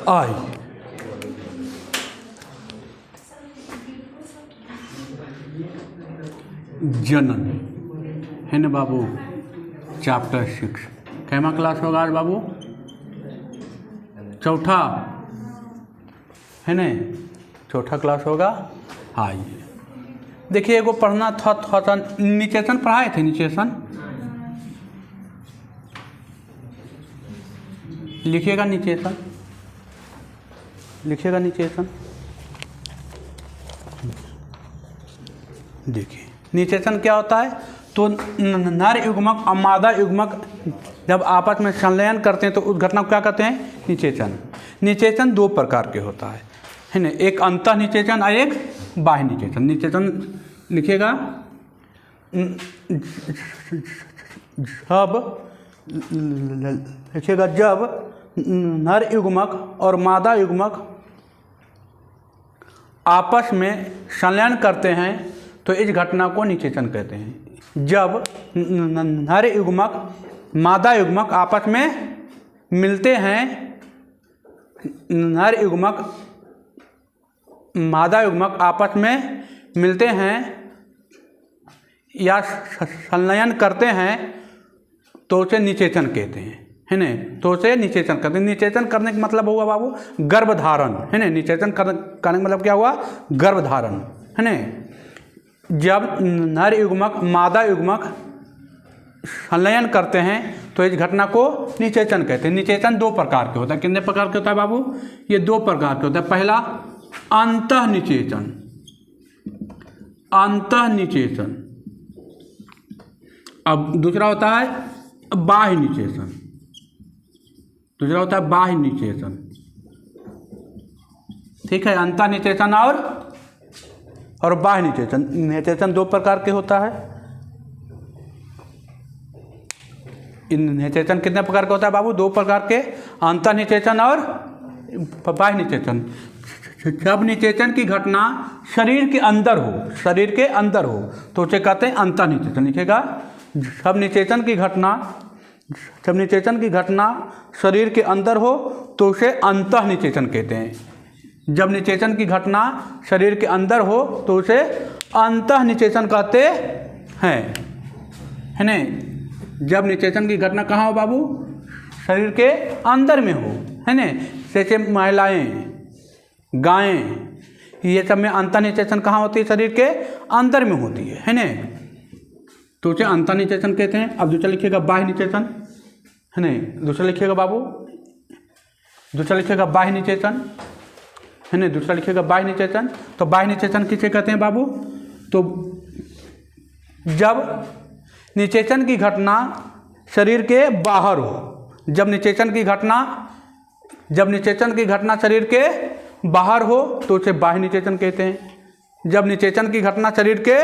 आई। जनन है ना बाबू, चैप्टर 6। कैमा क्लास होगा आज बाबू? चौथा है ना, चौथा क्लास होगा। आइए देखिए, एगो पढ़ना था निचेतन पढ़ाए थे। निचेतन लिखिएगा, निचेतन लिखिएगा, निचेतन। देखिए निचेतन क्या होता है, तो नर युग्मक और मादा युग्मक जब आपस में संलयन करते हैं तो उस घटना को क्या कहते हैं? निचेचन। निचेचन दो प्रकार के होता है ना, एक अंतः निचेचन और एक बाह्य निचेचन। निचेचन लिखिएगा, जब नर युग्मक और मादा युग्मक आपस में संलयन करते हैं तो इस घटना को निचेचन कहते हैं। जब नर युग्मक मादा युग्मक आपस में मिलते हैं, नर युग्मक मादा युग्मक आपस में मिलते हैं या संलयन करते हैं तो उसे निचेचन कहते हैं, है ना। तो उसे निचेचन करते हैं। निचेचन करने का मतलब होगा बाबू गर्भधारण, है ना। निचेचन करने का मतलब क्या हुआ? गर्भधारण, है ना। जब नर युग्मक मादा युग्मक संलयन करते हैं तो इस घटना को निचेचन कहते हैं। निचेचन दो प्रकार के होता है। कितने प्रकार के होता है बाबू? ये दो प्रकार के होता है। पहला अंतः निचेचन, अंतः निचेचन। अब दूसरा होता है बाह्य निचेचन, दूसरा होता है बाह्य निचेचन। ठीक है, अंतः निचेचन और बाह्य निचेचन। निचेचन दो प्रकार के होता है। निचेचन कितने प्रकार का होता है बाबू? दो प्रकार के, अंतः निचेचन और बाह्य निचेचन। जब निचेचन की घटना शरीर के अंदर हो, शरीर के अंदर हो तो उसे कहते हैं अंतः निचेचन। लिखेगा, जब निचेचन की घटना शरीर के अंदर हो तो उसे अंतः निचेचन कहते हैं। जब निचेचन की घटना शरीर के अंदर हो तो उसे अंतः निचेचन कहते हैं, है ना। जब निचेचन की घटना कहाँ हो बाबू? शरीर के अंदर में हो, है ना। जैसे महिलाएं, गायें, ये सब में अंतः निचेचन कहाँ होती है? शरीर के अंदर में होती है ना। तो उसे अंतः निचेचन कहते हैं। अब दूसरा लिखिएगा बाह्य निचेचन, है ना। दूसरा लिखिएगा बाबू, दूसरा लिखिएगा बाह्य निचेचन, है ना। दूसरा लिखिएगा बाह्य निचेचन। तो बाह्य निचेचन किसे कहते हैं बाबू? तो जब निचेचन की घटना शरीर के बाहर हो, जब निचेचन की घटना शरीर के बाहर हो तो उसे बाह्य निचेचन कहते हैं। जब निचेचन की घटना शरीर के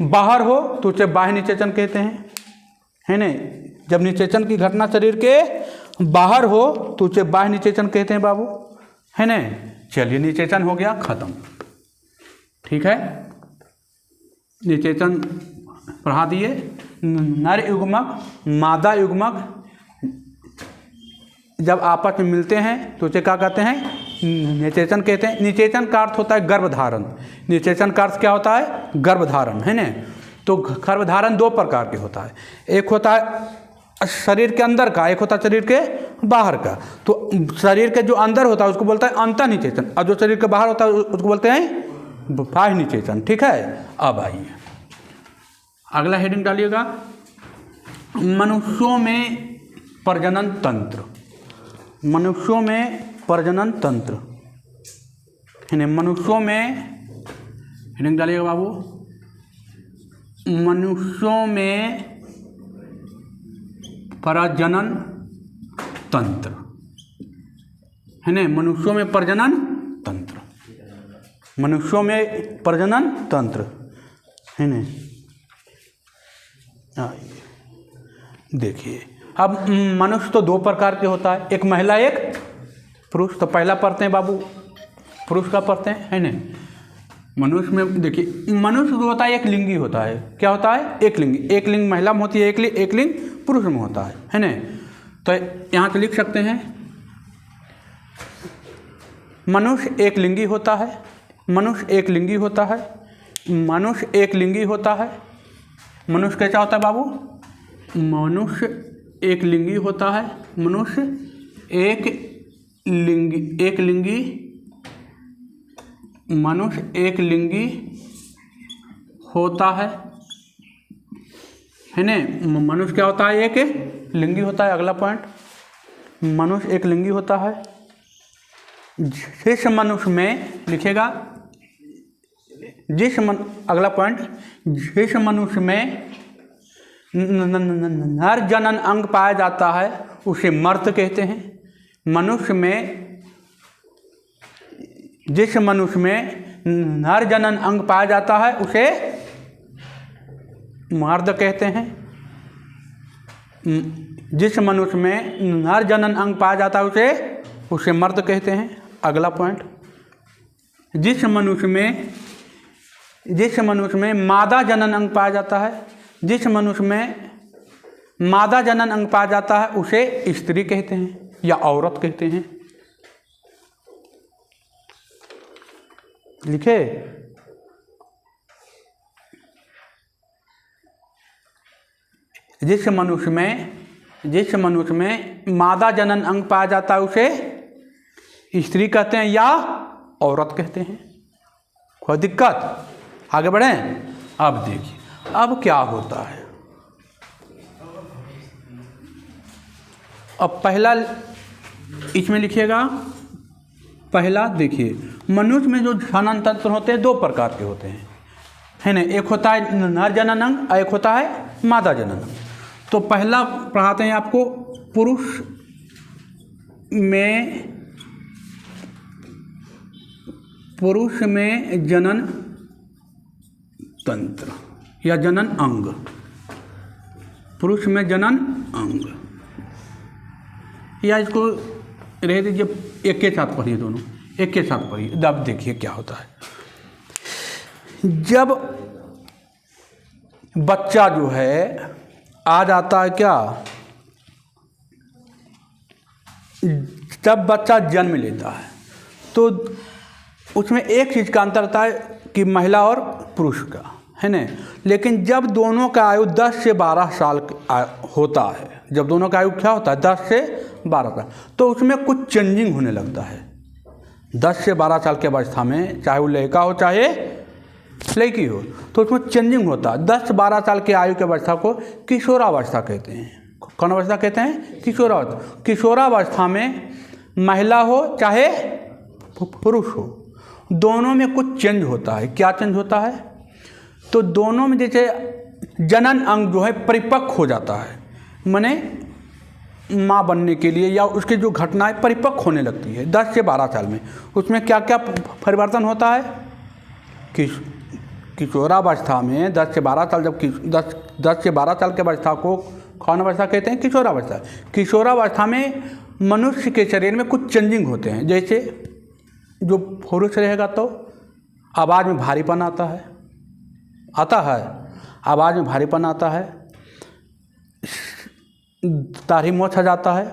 बाहर हो तो उसे बाह्य निचेचन कहते हैं, है ना। जब निचेचन की घटना शरीर के बाहर हो तो उसे बाह्य निचेचन कहते हैं बाबू, है ना। चलिए, निचेचन हो गया खत्म। ठीक है, निचेचन पढ़ा दिए। नर युग्मक मादा युग्मक जब आपस में मिलते हैं तो उसे क्या कहते हैं? निचेचन कहते हैं। निचेचन का अर्थ होता है गर्भधारण। निचेचन का अर्थ क्या होता है? गर्भधारण, है ना। तो गर्भधारण दो प्रकार के होता है। एक होता है शरीर के अंदर का, एक होता है शरीर के बाहर का। तो शरीर के जो अंदर होता है उसको बोलता है अंतः निचेचन, और जो शरीर के बाहर होता है उसको बोलते हैं बाह्य निचेचन। ठीक है, अब आइए अगला हेडिंग डालिएगा, मनुष्यों में प्रजनन तंत्र। मनुष्यों में प्रजनन तंत्र, है ना। मनुष्यों में हेडिंग डालिएगा बाबू, मनुष्यों में प्रजनन तंत्र, है ना। मनुष्यों में प्रजनन तंत्र, मनुष्यों में प्रजनन तंत्र, है ना। देखिए, अब मनुष्य तो दो प्रकार के होता है, एक महिला एक पुरुष। तो पहला पढ़ते हैं बाबू, पुरुष का पढ़ते हैं, है ना। मनुष्य में देखिए, मनुष्य जो होता है एक लिंगी होता है। क्या होता है? एक लिंगी। एक लिंग महिला में होती है, एक लिंग पुरुष में होता है ना। तो यहाँ से लिख सकते हैं मनुष्य एक लिंगी होता है, मनुष्य एक लिंगी होता है, मनुष्य एक लिंगी होता है। मनुष्य कैसा होता है बाबू? मनुष्य एक लिंगी होता है, मनुष्य एक लिंगी, मनुष्य एक लिंगी होता है ना। मनुष्य क्या होता है? एक लिंगी होता है। अगला पॉइंट, मनुष्य एक लिंगी होता है। जिस मनुष्य में लिखेगा अगला पॉइंट, जिस मनुष्य में नर जनन अंग पाया जाता है उसे मर्द कहते हैं। मनुष्य में जिस मनुष्य में नर जनन अंग पाया जाता है उसे मर्द कहते हैं। जिस मनुष्य में नर जनन अंग पाया जाता है उसे मर्द कहते हैं। अगला पॉइंट, जिस मनुष्य में मादा जनन अंग पाया जाता है, जिस मनुष्य में मादा जनन अंग पाया जाता है उसे स्त्री कहते हैं या औरत कहते हैं। लिखे, जिस मनुष्य में मादा जनन अंग पाया जाता है उसे स्त्री कहते हैं या औरत कहते हैं। कोई दिक्कत? आगे बढ़ें। अब देखिए अब क्या होता है। अब पहला इसमें लिखिएगा, पहला देखिए मनुष्य में जो जनन तंत्र होते हैं दो प्रकार के होते हैं, है ना। एक होता है नर जनन अंग और एक होता है मादा जनन अंग। तो पहला पढ़ाते हैं आपको पुरुष में जनन तंत्र या जनन अंग, पुरुष में जनन अंग, या इसको रह दीजिए, एक के साथ पढ़िए, दोनों एक के साथ पढ़िए। अब देखिए क्या होता है। जब बच्चा जो है आ जाता है, क्या जब बच्चा जन्म लेता है तो उसमें एक चीज़ का अंतर होता है कि महिला और पुरुष का, है ना। लेकिन जब दोनों का आयु 10 से 12 साल होता है, जब दोनों का आयु क्या होता है 10 से 12 साल, तो उसमें कुछ चेंजिंग होने लगता है। 10 से 12 साल की अवस्था में चाहे वो लड़का हो चाहे लड़की हो, तो उसमें चेंजिंग होता है। 10-12 साल की आयु की अवस्था को किशोरावस्था कहते हैं। कौन अवस्था कहते हैं? किशोरावस्था। किशोरावस्था में महिला हो चाहे पुरुष हो, दोनों में कुछ चेंज होता है। क्या चेंज होता है? तो दोनों में जैसे जनन अंग जो है परिपक्व हो जाता है, माने माँ बनने के लिए या उसकी जो घटनाएं परिपक्व होने लगती है 10 से 12 साल में। उसमें क्या क्या परिवर्तन होता है? किशोरावस्था में 10 से 12 साल, जब 10 से 12 साल की अवस्था को कौन अवस्था कहते हैं? किशोरावस्था। किशोरावस्था में मनुष्य के शरीर में कुछ चेंजिंग होते हैं। जैसे जो पुरुष रहेगा तो आवाज़ में भारीपन आता है, आवाज़ में भारीपन आता है, दाढ़ी मूंछ आ जाता है,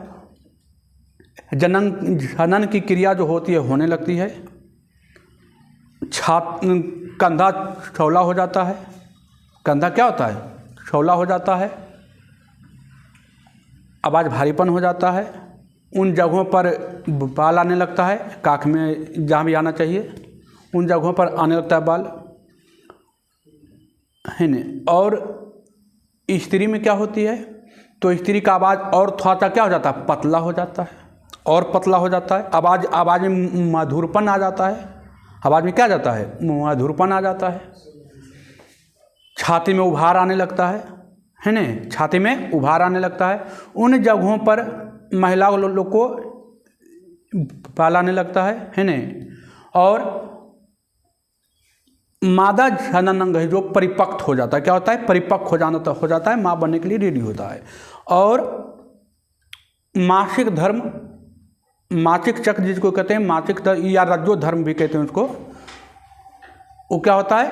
जनन की क्रिया जो होती है होने लगती है, कंधा छौला हो जाता है। कंधा क्या होता है? छौला हो जाता है, आवाज़ भारीपन हो जाता है, उन जगहों पर बाल आने लगता है, काख में जहाँ भी आना चाहिए उन जगहों पर आने लगता है बाल, है न। और स्त्री में क्या होती है? तो स्त्री का आवाज़ और थोड़ा सा क्या हो जाता है? पतला हो जाता है, और पतला हो जाता है। आवाज़ में मधुरपन आ जाता है। आवाज़ में क्या जाता है? मधुरपन आ जाता है। छाती में उभार आने लगता है न। छाती में उभार आने लगता है। उन जगहों पर महिला लोग को बाल आने लगता है न। और मादा जनन अंग है जो परिपक्व हो जाता है। क्या होता है? परिपक्व हो जाता है, माँ बनने के लिए रेडी होता है। और मासिक धर्म, मासिक चक्र जिसको कहते हैं, मासिक या रज्जो धर्म भी कहते हैं उसको, वो क्या होता है?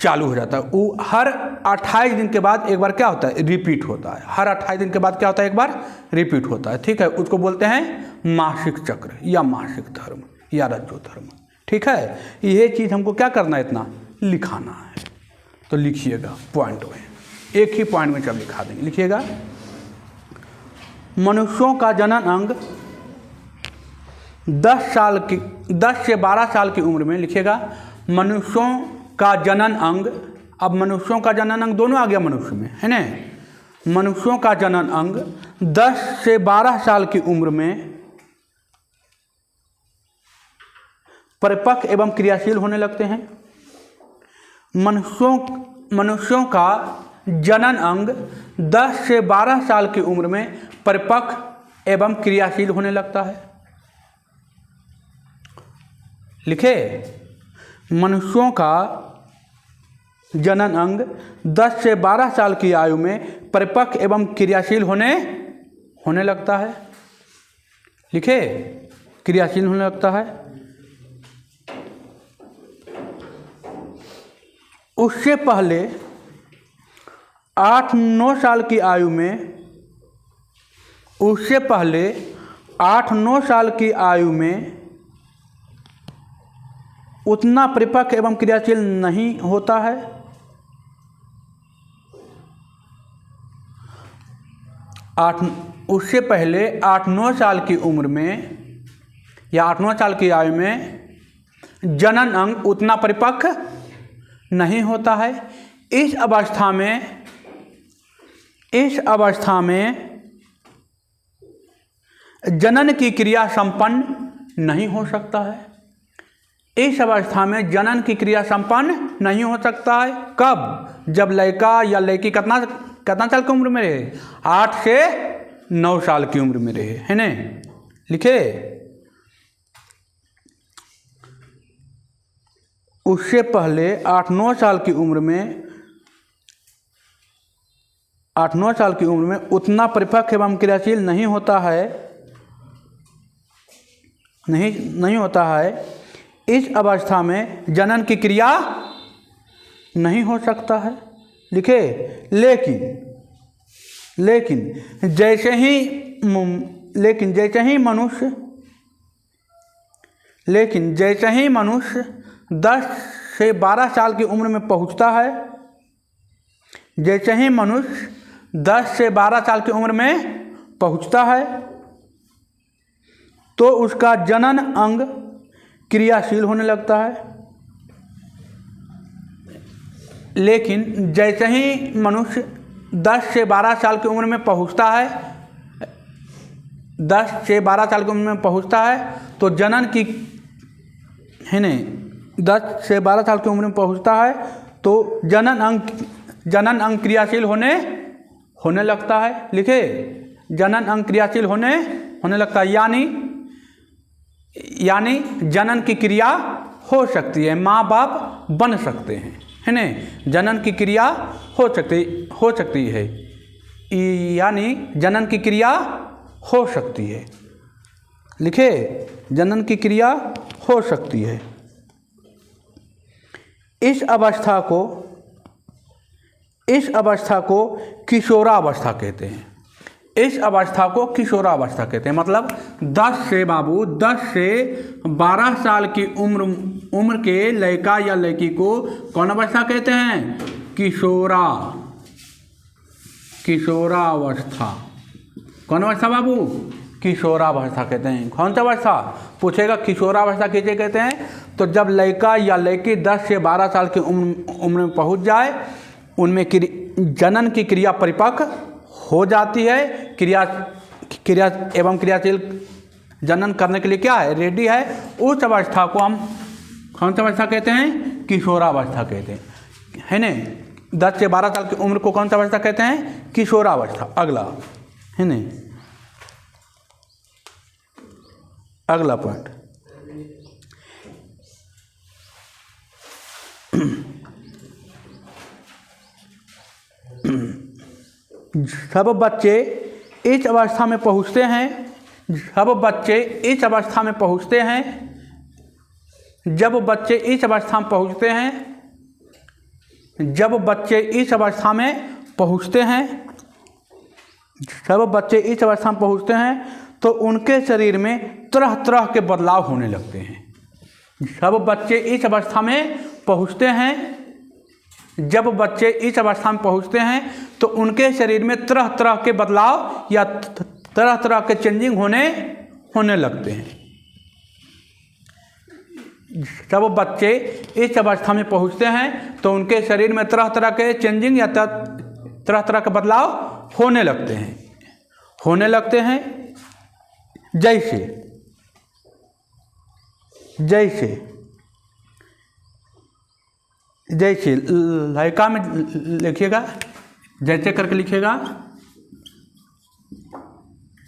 चालू हो जाता है। वो हर 28 दिन के बाद एक बार क्या होता है, रिपीट होता है। हर 28 दिन के बाद क्या होता है, एक बार रिपीट होता है। ठीक है, उसको बोलते हैं मासिक चक्र या मासिक धर्म या रज्जु धर्म। ठीक है, ये चीज़ हमको क्या करना है, इतना लिखाना है। तो लिखिएगा पॉइंट में, एक ही पॉइंट में जब लिखा देंगे। लिखिएगा, मनुष्यों का जनन अंग 10 से 12 साल की उम्र में। लिखिएगा, मनुष्यों का जनन अंग। अब मनुष्यों का जनन अंग दोनों आ गया मनुष्य में, है ना। मनुष्यों का जनन अंग 10 से 12 साल की उम्र में परिपक्व एवं क्रियाशील होने लगते हैं। मनुष्यों का जनन अंग 10 से 12 साल की उम्र में परिपक्व एवं क्रियाशील होने लगता है। लिखे, मनुष्यों का जनन अंग 10 से 12 साल की आयु में परिपक्व एवं क्रियाशील होने लगता है। लिखे, क्रियाशील होने लगता है। उससे पहले 8-9 साल की आयु में, उससे पहले 8-9 साल की आयु में उतना परिपक्व एवं क्रियाशील नहीं होता है। उससे पहले 8-9 साल की उम्र में या 8-9 साल की आयु में जनन अंग उतना परिपक्व नहीं होता है। इस अवस्था में जनन की क्रिया संपन्न नहीं हो सकता है। इस अवस्था में जनन की क्रिया संपन्न नहीं हो सकता है। कब? जब लड़का या लड़की कितना साल की उम्र में रहे, 8 से 9 साल की उम्र में रहे, है ना। लिखे, उससे पहले 8-9 साल की उम्र में 8-9 साल की उम्र में उतना परिपक्व एवं क्रियाशील नहीं होता है, नहीं होता है। इस अवस्था में जनन की क्रिया नहीं हो सकता है। लिखे, लेकिन जैसे ही मनुष्य 10 से 12 साल की उम्र में पहुंचता है, जैसे ही मनुष्य 10 से 12 साल की उम्र में पहुंचता है तो उसका जनन अंग क्रियाशील होने लगता है। लेकिन जैसे ही मनुष्य 10 से 12 साल की उम्र में पहुंचता है, 10 से 12 साल की उम्र में पहुंचता है तो जनन की, है नहीं, 10 से 12 साल की उम्र में पहुंचता है तो जनन अंग क्रियाशील होने लगता है। लिखे, जनन अंग क्रियाशील होने लगता है, यानी जनन की क्रिया हो सकती है, माँ बाप बन सकते हैं, है ना। जनन की क्रिया हो सकती है, यानी जनन की क्रिया हो सकती है। लिखे, जनन की क्रिया हो सकती है। इस अवस्था को किशोरावस्था कहते हैं। इस अवस्था को किशोरावस्था कहते हैं। मतलब 10 से 12 साल की उम्र के लड़का या लड़की को कौन अवस्था कहते हैं? किशोरावस्था। कौन अवस्था बाबू? किशोरावस्था कहते हैं। कौन सा अवस्था पूछेगा? किशोरावस्था किसे कहते हैं? तो जब लड़का या लड़की 10 से 12 साल की उम्र में पहुंच जाए, उनमें जनन की क्रिया परिपक्व हो जाती है, क्रिया एवं क्रियाशील जनन करने के लिए क्या है? रेडी है। उस अवस्था को हम कौन सा अवस्था कहते हैं? किशोरावस्था कहते हैं, है ना। 10 से 12 साल की उम्र को कौन सा अवस्था कहते हैं? किशोरावस्था। अगला, है ना, अगला पॉइंट, सब बच्चे इस अवस्था में पहुंचते हैं। जब बच्चे इस अवस्था में पहुंचते हैं जब बच्चे इस अवस्था में पहुँचते हैं, तो उनके शरीर में तरह तरह के बदलाव होने लगते हैं। जब बच्चे इस अवस्था में पहुँचते हैं, तो उनके शरीर में तरह तरह के बदलाव या तरह तरह के चेंजिंग होने लगते हैं। जब बच्चे इस अवस्था में पहुँचते हैं, तो उनके शरीर में तरह तरह के चेंजिंग या तरह तरह के बदलाव होने लगते हैं। जैसे लड़का में लिखिएगा, जैसे करके लिखिएगा,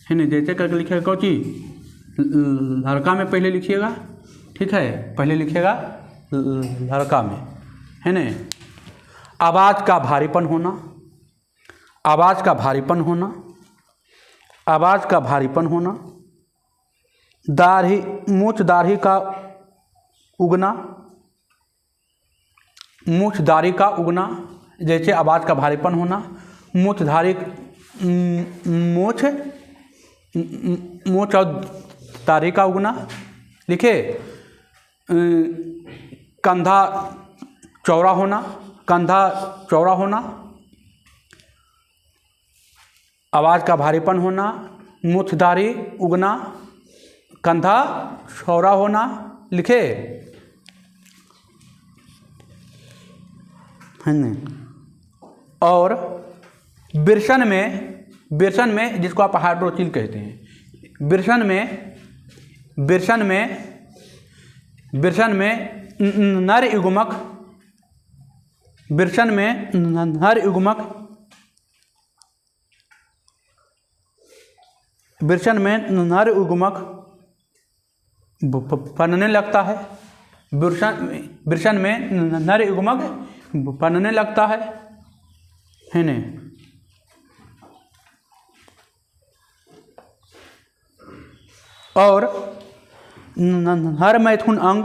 है ना, जैसे करके लिखिएगा। कौन चीज? लड़का में पहले लिखिएगा, ठीक है, पहले लिखिएगा लड़का में, है ना। आवाज़ का भारीपन होना, मूछ दाढ़ी का उगना, जैसे आवाज़ का भारीपन होना, मूछ और दाढ़ी का उगना। लिखे, कंधा चौड़ा होना, आवाज़ का भारीपन होना, मूछ दाढ़ी उगना, कंधा चौड़ा होना। लिखे, और बिरसन में जिसको आप हाइड्रोचिल कहते हैं, बिरसन में नर युग्मक बनने लगता है। बिरसन में नर युग्मक बनने लगता है ना। और नर मैथुन अंग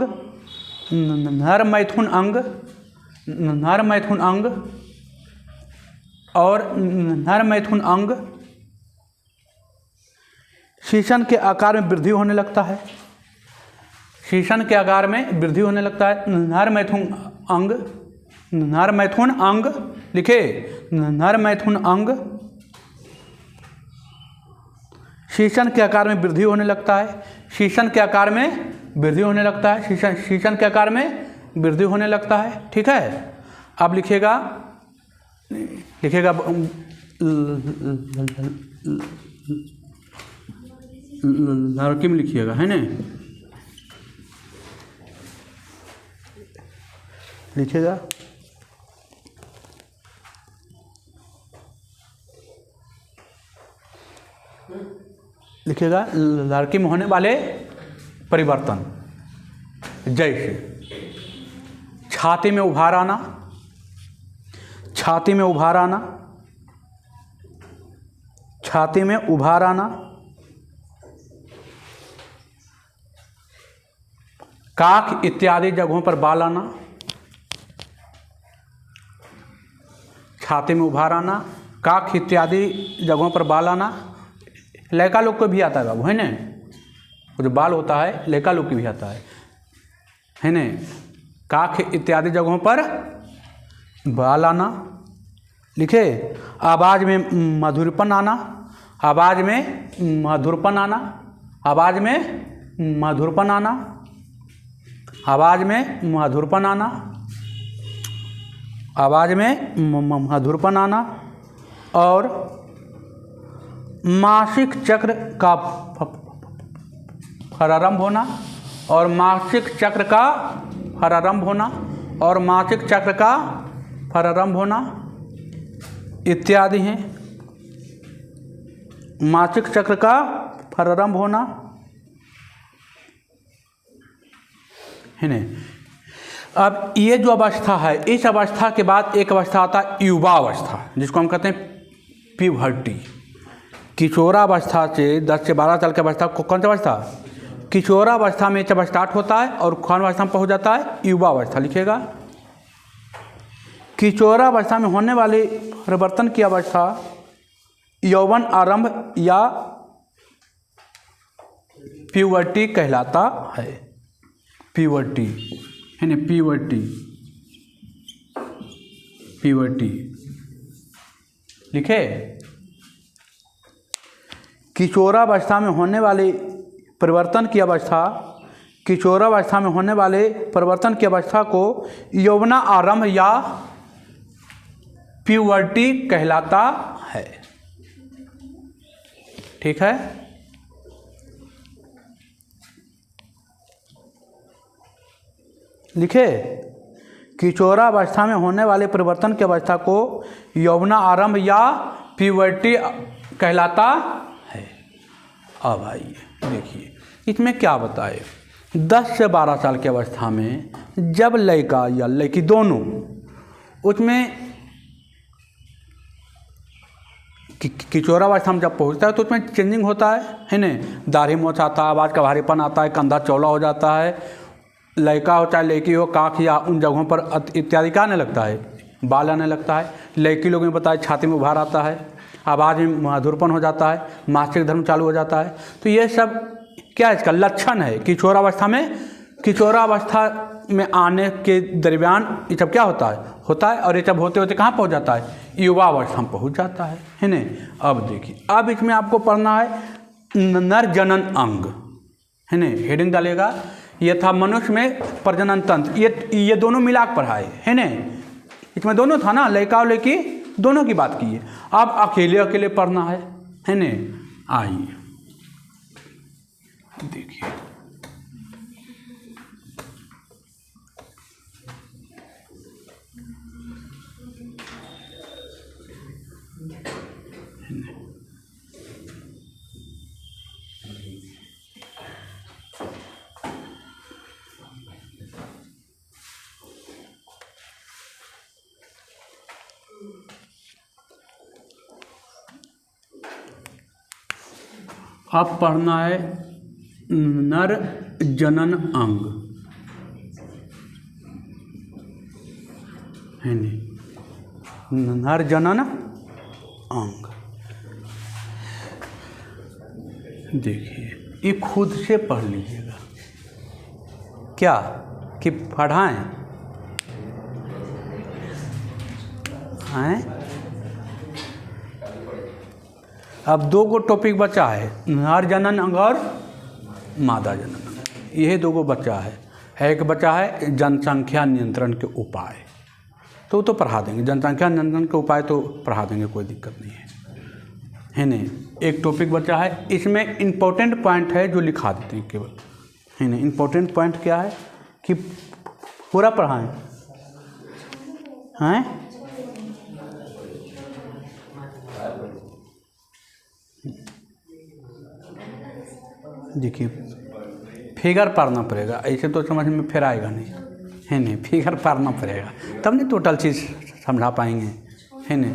शीशन के आकार में वृद्धि होने लगता है। नर मैथुन अंग लिखे, नर मैथुन अंग शीशन के आकार में वृद्धि होने लगता है। शीशन के आकार में वृद्धि होने लगता है, ठीक है। अब लिखिएगा लड़की में लिखिएगा, है ना। लिखिएगा लड़की में होने वाले परिवर्तन, जैसे छाती में उभार आना, काख इत्यादि जगहों पर बाल आना। छाती में उभार आना, काख इत्यादि जगहों पर बाल आना। लड़का लोग को भी आता है बाबू, है ना, वो जो बाल होता है लड़का लोग को भी आता है ना। काख इत्यादि जगहों पर बाल आना। लिखे, आवाज़ में मधुरपन आना, आवाज़ में मधुरपन आना, और मासिक चक्र का प्रारंभ होना, और मासिक चक्र का प्रारंभ होना इत्यादि हैं। मासिक चक्र का प्रारंभ होना, है ना। अब ये जो अवस्था है, इस अवस्था के बाद एक अवस्था आता है युवा अवस्था, जिसको हम कहते हैं प्यूबर्टी। किशोरावस्था से 10 से 12 साल की अवस्था को कौन सी अवस्था? किशोरावस्था में जब स्टार्ट होता है और कौन अवस्था में पहुंच जाता है? युवा अवस्था। लिखिएगा किशोरावस्था में होने वाले परिवर्तन की अवस्था यौवन आरंभ या प्यूबर्टी कहलाता है। प्यूबर्टी है ना, प्यूबर्टी लिखे। किशोरावस्था में होने वाले परिवर्तन की अवस्था, किशोरावस्था में होने वाले परिवर्तन की अवस्था को यौवना आरंभ या प्यूबर्टी कहलाता है। ठीक है। लिखे, किशोरावस्था में होने वाले परिवर्तन की अवस्था को यौवना आरंभ या प्यूबर्टी कहलाता है। अब आइए देखिए इसमें क्या बताए। 10 से 12 साल की अवस्था में जब लड़का या लड़की दोनों उसमें किशोरावस्था में जब पहुंचता है तो उसमें चेंजिंग होता है ना। दाढ़ी मोछ आता है, आवाज़ का भारीपन आता है, कंधा चौड़ा हो जाता है, लड़का हो चाहे लड़की हो, काख या उन जगहों पर इत्यादि का आने लगता है, बाल आने लगता है। लड़की लोग में बताया छाती में उभार आता है, आवाज़ में मधुरपन हो जाता है, मासिक धर्म चालू हो जाता है। तो ये सब क्या इसका लक्षण है। किशोरावस्था में आने के दरमियान ये सब क्या होता है और ये सब होते होते कहाँ पहुँच जाता है, युवावस्था में पहुँच जाता है ना। अब देखिए, अब इसमें आपको पढ़ना है नर जनन अंग है ना। हेडिंग डालेगा, ये था मनुष्य में प्रजनन तंत्र, ये दोनों मिला कर पढ़ाए है ना। इसमें दोनों था ना, लड़का और लड़की दोनों की बात की है। अब अकेले पढ़ना है ना। आइए देखिए, अब पढ़ना है नर जनन अंग है नी। नर जनन अंग देखिए, ये खुद से पढ़ लीजिएगा क्या कि पढ़ाएं हैं। अब 2 गो टॉपिक बचा है, नर जनन अंग और मादा जनन अंग। यही 2 गो बचा है। एक बचा है जनसंख्या नियंत्रण के उपाय, तो पढ़ा देंगे। जनसंख्या नियंत्रण के उपाय तो पढ़ा देंगे, कोई दिक्कत नहीं है ना। एक टॉपिक बचा है, इसमें इम्पोर्टेंट पॉइंट है जो लिखा देते हैं केवल है ना। इम्पोर्टेंट पॉइंट क्या है कि पूरा पढ़ाएं हैं। देखिए, फिगर पढ़ना पड़ेगा, ऐसे तो समझ में फिर आएगा नहीं है ना। फिगर पढ़ना पड़ेगा तब नहीं टोटल चीज़ समझा पाएंगे है ना।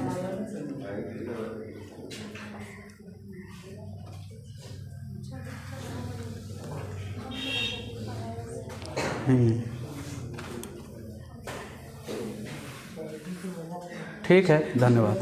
ठीक है, धन्यवाद।